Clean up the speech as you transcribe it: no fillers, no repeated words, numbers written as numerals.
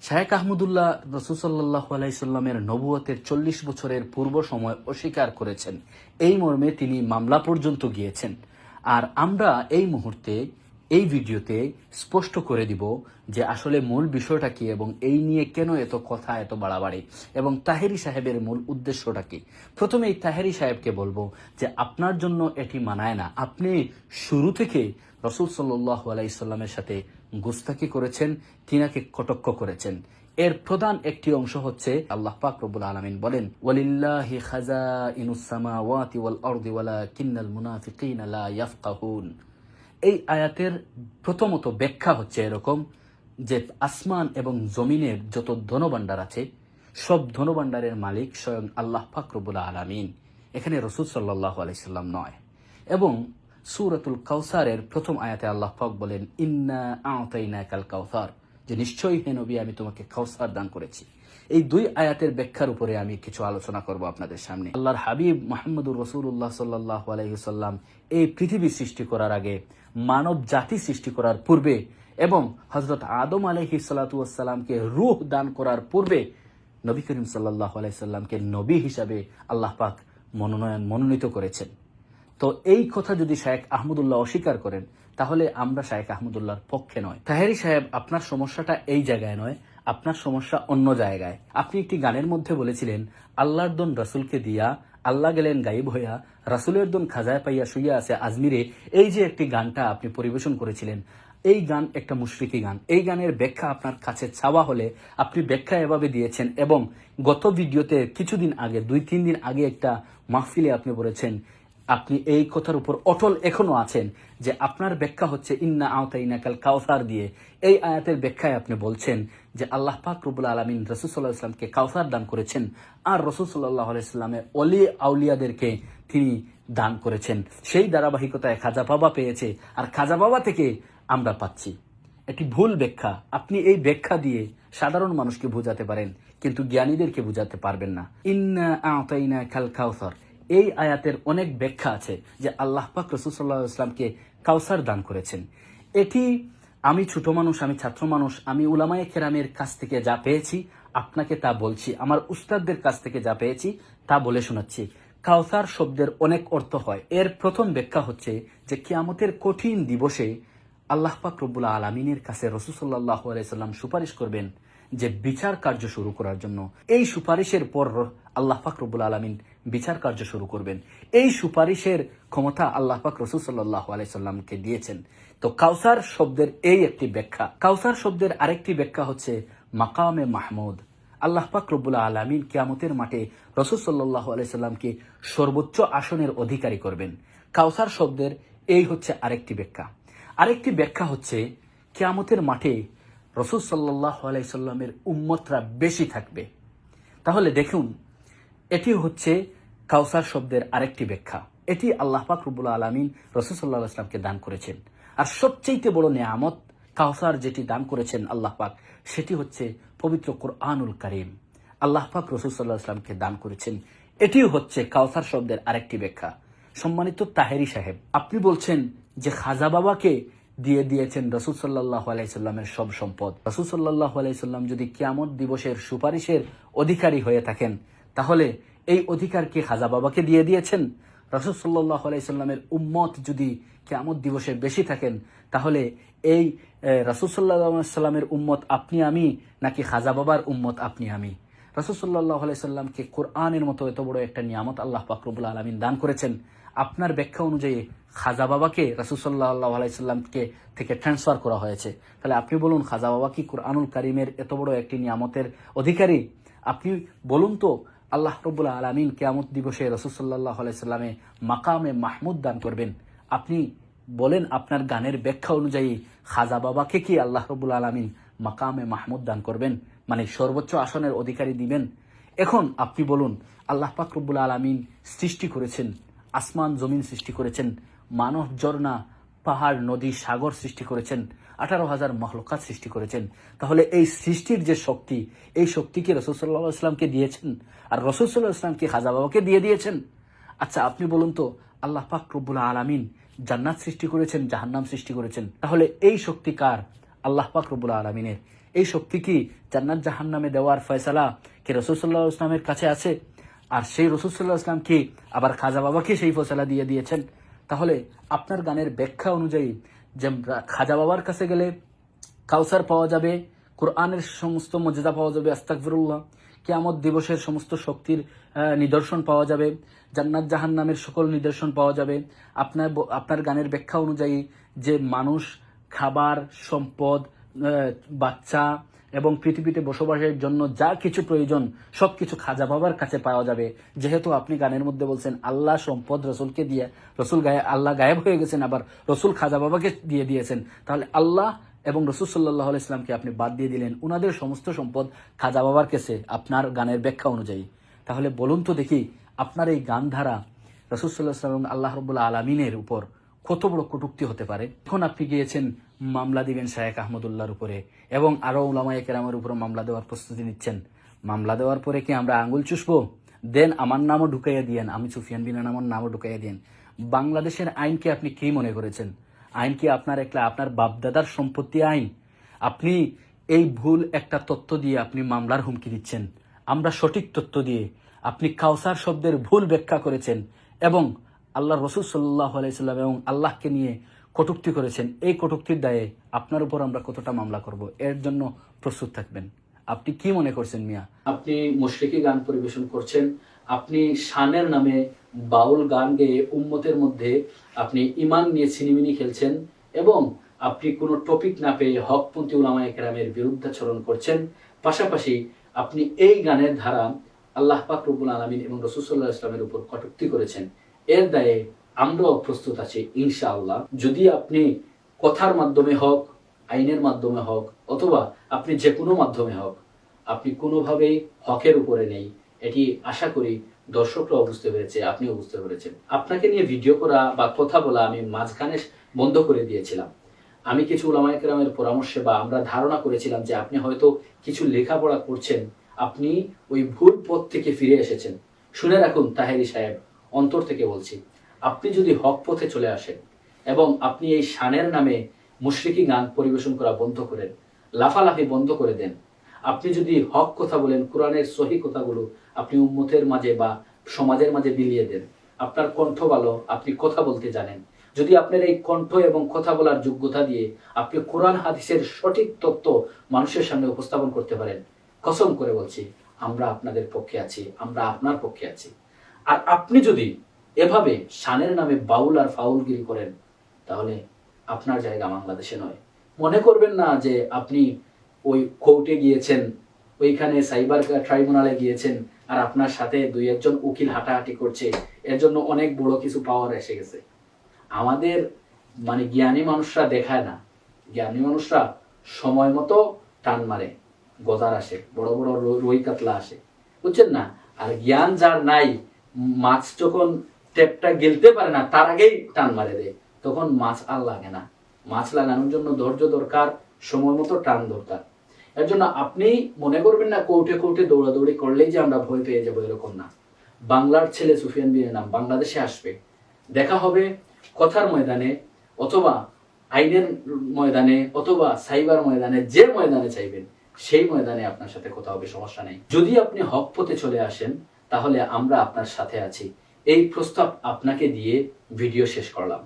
শায়েখ আহমদুল্লাহ রাসূল সাল্লাল্লাহু আলাইহি সাল্লামের নবুয়তের 40 বছরের পূর্ব সময় অস্বীকার করেছেন। এই মর্মে তিনি মামলা পর্যন্ত গিয়েছেন। আর আমরা এই মুহূর্তে এই ভিডিওতে স্পষ্ট করে দিব যে আসলে মূল বিষয়টা কি এবং এই নিয়ে কেন এত কথা, এত বাড়াবাড়ি এবং তাহেরি সাহেবের মূল উদ্দেশ্যটা কি। প্রথমে এই তাহেরি সাহেবকে বলবো যে আপনার জন্য এটি মানায় না। আপনি শুরু থেকে রাসূল সাল্লাল্লাহু আলাইহি সাল্লামের সাথে গুস্তাকি করেছেন, তিনাকে কটাক্ষ করেছেন। এর প্রধান একটি অংশ হচ্ছে আল্লাহ পাক রব্বুল আলামিন বলেন, ওয়ালিল্লাহি খাযাইনুস সামাওয়াতি ওয়াল আরদি ওয়ালাকিন্নাল মুনাফিকিনা লা ইয়াফকাহুন। এই আয়াতের প্রথমত ব্যাখ্যা হচ্ছে এরকম যে আসমান এবং জমিনের যত ধনভাণ্ডার আছে সব ধনভাণ্ডারের মালিক স্বয়ং আল্লাহ পাক রব্বুল আলামিন, এখানে রাসূল সাল্লাল্লাহু আলাইহি সাল্লাম নয়। এবং সূরাতুল কাউসারের প্রথম আয়াতে আল্লাহ পাক বলেন, ইন্না আ'তাইনাকাল কাউসার, যে নিশ্চয়ই হে নবী আমি তোমাকে কাউসার দান করেছি। এই দুই আয়াতের ব্যাখ্যার উপরে আমি কিছু আলোচনা করব আপনাদের সামনে। আল্লাহর হাবিব মুহাম্মদুর রাসূলুল্লাহ সাল্লাল্লাহু আলাইহি সাল্লাম এই পৃথিবী সৃষ্টি করার আগে, মানব জাতি সৃষ্টি করার পূর্বে এবং হযরত আদম আলাইহিস সালাতু ওয়াস সালামকে রূহ দান করার পূর্বে নবী করিম সাল্লাল্লাহু আলাইহি সাল্লামকে নবী হিসাবে আল্লাহ পাক মনোনীত করেছেন। তো এই কথা যদি শায়েখ আহমদুল্লাহ অস্বীকার করেন তাহলে আমরা শায়েখ আহমদুল্লাহর পক্ষে নয়। তাহেরি সাহেব, আপনার সমস্যাটা এই জায়গায় নয়, আপনার সমস্যা অন্য জায়গায়। আপনি একটি গানের মধ্যে বলেছিলেন, আল্লাহর দন রাসূলকে দিয়া আল্লাহ গেলেন গায়েব হইয়া, রাসূলের দন খাজায় পাইয়া শুইয়া আছে আজমিরে। এই যে একটি গানটা আপনি পরিবেশন করেছিলেন, এই গান একটা মুশরিকি গান। এই গানের ব্যাখ্যা আপনার কাছে চাওয়া হলে আপনি ব্যাখ্যা এভাবে দিয়েছেন। এবং গত ভিডিওতে কিছুদিন আগে, 2-3 দিন আগে একটা মাহফিলে আপনি বলেছেন, আপনি এই কথার উপর অটল এখনো আছেন যে আপনার ব্যাখ্যা হচ্ছে ইন্না আ'তাইনাকাল কাউসার দিয়ে। এই আয়াতের ব্যাখ্যায় আপনি বলছেন যে আল্লাহ পাক রব্বুল আলামিন রাসূল সাল্লাল্লাহু আলাইহি ওয়াসাল্লামকে কাউসার দান করেছেন আর রাসূল সাল্লাল্লাহু আলাইহি ওয়াসাল্লামের ওলি আউলিয়াদেরকে তিনি দান করেছেন। সেই ধারাবাহিকতায় খাজা বাবা পেয়েছে আর খাজা বাবা থেকে আমরা পাচ্ছি। এটি ভুল ব্যাখ্যা। আপনি এই ব্যাখ্যা দিয়ে সাধারণ মানুষকে বোঝাতে পারেন কিন্তু জ্ঞানীদেরকে বোঝাতে পারবেন না। ইন্না আ'তাইনাকাল কাউসার, এই আয়াতের অনেক ব্যাখ্যা আছে যে আল্লাহ পাক রাসূল সাল্লাল্লাহু আলাইহি ওয়াসাল্লামকে কাউসার দান করেছেন। এটি আমি ছোট মানুষ, আমি ছাত্র মানুষ, আমি উলামায়ে কেরামের কাছ থেকে যা পেয়েছি আপনাকে তা বলছি, আমার উস্তাদদের কাছ থেকে যা পেয়েছি তা বলে শোনাচ্ছি। কাউসার শব্দের অনেক অর্থ হয়। এর প্রথম ব্যাখ্যা হচ্ছে যে কিয়ামতের কঠিন দিবসে আল্লাহ পাক রব্বুল আলামিনের কাছে রাসূল সাল্লাল্লাহু আলাইহি ওয়াসাল্লাম সুপারিশ করবেন যে বিচার কার্য শুরু করার জন্য। এই সুপারিশের পর আল্লাহ পাক রব্বুল আলামিন বিচার কার্য শুরু করবেন। এই সুপারিশের ক্ষমতা আল্লাহ পাক রাসূল সাল্লাল্লাহু আলাইহি সাল্লামকে দিয়েছেন। তো কাউসার শব্দের এই একটি ব্যাখ্যা। কাউসার শব্দের আরেকটি ব্যাখ্যা হচ্ছে মাকামে মাহমুদ। আল্লাহ পাক রব্বুল আলামিন কিয়ামতের মাঠে রাসূল সাল্লাল্লাহু আলাইহি সাল্লামকে সর্বোচ্চ আসনের অধিকারী করবেন। কাউসার শব্দের এই হচ্ছে আরেকটি ব্যাখ্যা। আরেকটি ব্যাখ্যা হচ্ছে কিয়ামতের মাঠে রাসূল সাল্লাল্লাহু আলাইহি সাল্লামের উম্মতরা বেশি থাকবে। তাহলে দেখুন, এটি হচ্ছে কাউসার শব্দের আরেকটি ব্যাখ্যা। এটি আল্লাহ পাক রব্বুল আলামিন রাসূল সাল্লাল্লাহু আলাইহি সাল্লামকে দান করেছেন। আর সবচেয়ে বড় নেয়ামত কাউসার যেটি দান করেছেন আল্লাহ পাক, সেটি হচ্ছে পবিত্র কুরআনুল কারীম। আল্লাহ পাক রাসূল সাল্লাল্লাহু আলাইহি সাল্লামকে দান করেছেন। এটিও হচ্ছে কাউসার শব্দের আরেকটি ব্যাখ্যা। সম্মানিত তাহেরি সাহেব, আপনি বলছেন যে খাজা বাবাকে দিয়ে দিয়েছেন রাসূল সাল্লাল্লাহু আলাইহি সাল্লামের সব সম্পদ। রাসূল সাল্লাল্লাহু আলাইহি সাল্লাম যদি কিয়ামত দিবসের সুপারিশের অধিকারী হয়ে থাকেন তাহলে এই অধিকার কি খাজা বাবাকে দিয়ে দিয়েছেন? রাসূল সাল্লাল্লাহু আলাইহি সাল্লামের উম্মত যদি কিয়ামত দিবসে বেশি থাকেন তাহলে এই রাসূল সাল্লাল্লাহু আলাইহি সাল্লামের উম্মত আপনি আমি নাকি খাজা বাবার উম্মত আপনি আমি? রাসূল সাল্লাল্লাহু আলাইহি সাল্লামকে কোরআনের মতো এত বড় একটা নিয়ামত আল্লাহ পাক রব্বুল আলামিন দান করেছেন। আপনার ব্যাখ্যা অনুযায়ী খাজা বাবাকে রাসূল সাল্লাল্লাহু আলাইহি সাল্লামকে থেকে ট্রান্সফার করা হয়েছে। তাহলে আপনি বলুন, খাজা বাবা কি কুরআনুল কারীমের এত বড় একটি নিয়ামতের অধিকারী? আপনি বলুন তো, আল্লাহ রাব্বুল আলামিন কিয়ামত দিবসে রাসূল সাল্লাল্লাহু আলাইহি সাল্লামে মাকামে মাহমুদ দান করবেন। আপনি বলেন আপনার গানের ব্যাখ্যা অনুযায়ী খাজা বাবাকে কি আল্লাহ রাব্বুল আলামিন মাকামে মাহমুদ দান করবেন, মানে সর্বোচ্চ আসনের অধিকারী দিবেন? এখন আপনি বলুন, আল্লাহ পাক রব্বুল আলামিন সৃষ্টি করেছেন, আসমান জমিন সৃষ্টি করেছেন, মানব ঝর্ণা পাহাড় নদী সাগর সৃষ্টি করেছেন, 18,000 মাখলুকাত সৃষ্টি করেছেন। তাহলে এই সৃষ্টির যে শক্তি, এই শক্তিকে রাসূল সাল্লাল্লাহু আলাইহি ওয়াসাল্লামকে দিয়েছেন আর রাসূল সাল্লাল্লাহু আলাইহি ওয়াসাল্লামকে খাজা বাবাকে দিয়ে দিয়েছেন। আচ্ছা আপনি বলুন তো, আল্লাহ পাক রব্বুল আলামিন জান্নাত সৃষ্টি করেছেন, জাহান্নাম সৃষ্টি করেছেন। তাহলে এই শক্তি কার? আল্লাহ পাক রব্বুল আলামিনের। এই শক্তি কি জান্নাত জাহান্নামে দেওয়ার ফয়সালা কি রাসূল সাল্লাল্লাহু আলাইহি ওয়াসাল্লামের কাছে আছে? আর সেই রাসূল সাল্লাল্লাহু আলাইহি ওয়াসাল্লাম কি আবার খাজা বাবাকে সেই ফয়সালা দিয়ে দিয়েছেন? তাহলে আপনার গানের ব্যাখ্যা অনুযায়ী যে খাজা বাবার কাছে গেলে কাউসার পাওয়া যাবে, কোরআনের সমস্ত মর্যাদা পাওয়া যাবে, আস্তাগফিরুল্লাহ, কিয়ামত দিবসের সমস্ত শক্তির নিদর্শন পাওয়া যাবে, জান্নাত জাহান্নামের সকল নিদর্শন পাওয়া যাবে, আপনার গানের ব্যাখ্যা অনুযায়ী যে মানুষ, খাবার, সম্পদ, বাচ্চা এবং পৃথিবীতে বসবাসের জন্য যা কিছু প্রয়োজন সবকিছু খাজা বাবার কাছে পাওয়া যাবে। যেহেতু আপনি গানের মধ্যে বলছেন আল্লাহ সম্পদ রসুলকে দিয়ে, আল্লাহ গায়েব হয়ে গেছেন, আবার রসুল খাজা বাবাকে দিয়ে দিয়েছেন, তাহলে আল্লাহ এবং রসুল সাল্লাল্লাহু আলাইহি ওয়াসাল্লামকে আপনি বাদ দিয়ে দিলেন, উনাদের সমস্ত সম্পদ খাজা বাবার কাছে আপনার গানের ব্যাখ্যা অনুযায়ী। তাহলে বলুন তো দেখি, আপনার এই গান ধারা রসুল সাল্লাল্লাহু আলাইহি ওয়াসাল্লাম আল্লাহ রাব্বুল আলামিনের উপর কত বড় কটূক্তি হতে পারে। এখন আপনি গিয়েছেন মামলা দিবেন শায়েখ আহমদুল্লাহর উপরে এবং আরো উলামায়ে কেরামের উপর মামলা দেওয়ার প্রস্তুতি নিচ্ছেন। মামলা দেওয়ার পরে কি আমরা আঙ্গুল চুষবো? দেন আমার নামও ঢুকাইয়া দিয়েন, আমি সুফিয়ান বিন আমার নামও ঢুকাইয়া দিয়েন। বাংলাদেশের আইনকে আপনি কি মনে করেছেন? আইন কি আপনার আপনার বাপদাদার সম্পত্তি আইন? আপনি এই ভুল একটা তথ্য দিয়ে আপনি মামলার হুমকি দিচ্ছেন। আমরা সঠিক তথ্য দিয়ে আপনি কাউসার শব্দের ভুল ব্যাখ্যা করেছেন এবং আল্লাহ রসুল সাল্লাল্লাহু আলাইহি সাল্লাম এবং আল্লাহকে নিয়ে কটূক্তি করেছেন। এই কটূক্তির দায়ে আপনার উপর আমরা কতটা মামলা করব, এর জন্য প্রস্তুত থাকবেন। আপনি কি মনে করছেন মিয়া? আপনি মুশরিকি গান পরিবেশন করছেন, আপনি শানের নামে বাউল গান গেয়ে উম্মতের মধ্যে আপনি ইমান নিয়ে ছিনিমিনি খেলছেন এবং আপনি কোনো টপিক না পেয়ে হকপন্থী উলামায়ে কেরামের বিরুদ্ধাচরণ করছেন। পাশাপাশি আপনি এই গানের ধারা আল্লাহ পাক রব্বুল আলামিন এবং রাসূল সাল্লাল্লাহু আলাইহি ওয়াসাল্লামের উপর কটূক্তি করেছেন। এর দায়ে আমরাও প্রস্তুত আছি ইনশাআল্লাহ। যদি আপনি কথার মাধ্যমে হোক, আইনের মাধ্যমে হোক, অথবা আপনি যে কোনো মাধ্যমে হোক, আপনি কোনোভাবেই হকের উপরে নেই, এটি আশা করি দর্শকরাও বুঝতে পেরেছে, আপনিও বুঝতে পেরেছেন। আপনাকে নিয়ে ভিডিও করা বা কথা বলা আমি মাঝখানে বন্ধ করে দিয়েছিলাম। আমি কিছু উলামায়ে কেরামের পরামর্শে বা আমরা ধারণা করেছিলাম যে আপনি হয়তো কিছু লেখাপড়া করছেন, আপনি ওই ভুল পথ থেকে ফিরে এসেছেন। শুনে রাখুন তাহেরি সাহেব, অন্তর থেকে বলছি, আপনি যদি হক পথে চলে আসেন এবং আপনি এই শানের নামে মুশরিকি গান পরিবেশন করা বন্ধ করেন, লাফালাফি বন্ধ করে দেন, আপনি যদি হক কথা বলেন, কোরআনের সহি কথাগুলো আপনি উম্মতের মাঝে বা সমাজের মাঝে বিলিয়ে দেন, আপনার কণ্ঠ ভালো, আপনি কথা বলতে জানেন, যদি আপনার এই কণ্ঠ এবং কথা বলার যোগ্যতা দিয়ে আপনি কোরআন হাদিসের সঠিক তত্ত্ব মানুষের সামনে উপস্থাপন করতে পারেন, কসম করে বলছি আমরা আপনাদের পক্ষে আছি, আমরা আপনার পক্ষে আছি। আর আপনি যদি এভাবে শানের নামে বাউল আর ফাউলগিরি করেন, তাহলে আপনার জায়গা বাংলাদেশে নয়। মনে করবেন না যে আপনি ওই কোর্টে গিয়েছেন, ওইখানে সাইবার ট্রাইব্যুনালে গিয়েছেন আর আপনার সাথে দুই একজন উকিল হাঁটাহাঁটি করছে, এর জন্য অনেক বড় কিছু পাওয়ার এসে গেছে। আমাদের জ্ঞানী মানুষরা দেখায় না, জ্ঞানী মানুষরা সময় মতো টান মারে, গজার আসে, বড় বড় রুই কাতলা আসে, বুঝছেন না? আর জ্ঞান যার নাই, মাছ যখন টেপটা গিলতে পারে না তার আগেই টান মারে দেয়, তখন মাছ আর লাগে না। মাছ লাগানোর জন্য ধৈর্য দরকার, সময় মতো টান দরকার। এর জন্য আপনি মনে করবেন না কোর্টে কোর্টে দৌড়াদৌড়ি করলেই যে আমরা ভয় পেয়ে যাবো, এরকম না। বাংলার ছেলে সুফিয়ান বিনের নাম বাংলাদেশে আসবে, দেখা হবে কথার ময়দানে অথবা আইনের ময়দানে অথবা সাইবার ময়দানে, যে ময়দানে চাইবেন সেই ময়দানে আপনার সাথে কথা হবে, সমস্যা নেই। যদি আপনি হক পথে চলে আসেন তাহলে আমরা আপনার সাথে আছি। এই প্রস্তাব আপনাকে দিয়ে ভিডিও শেষ করলাম।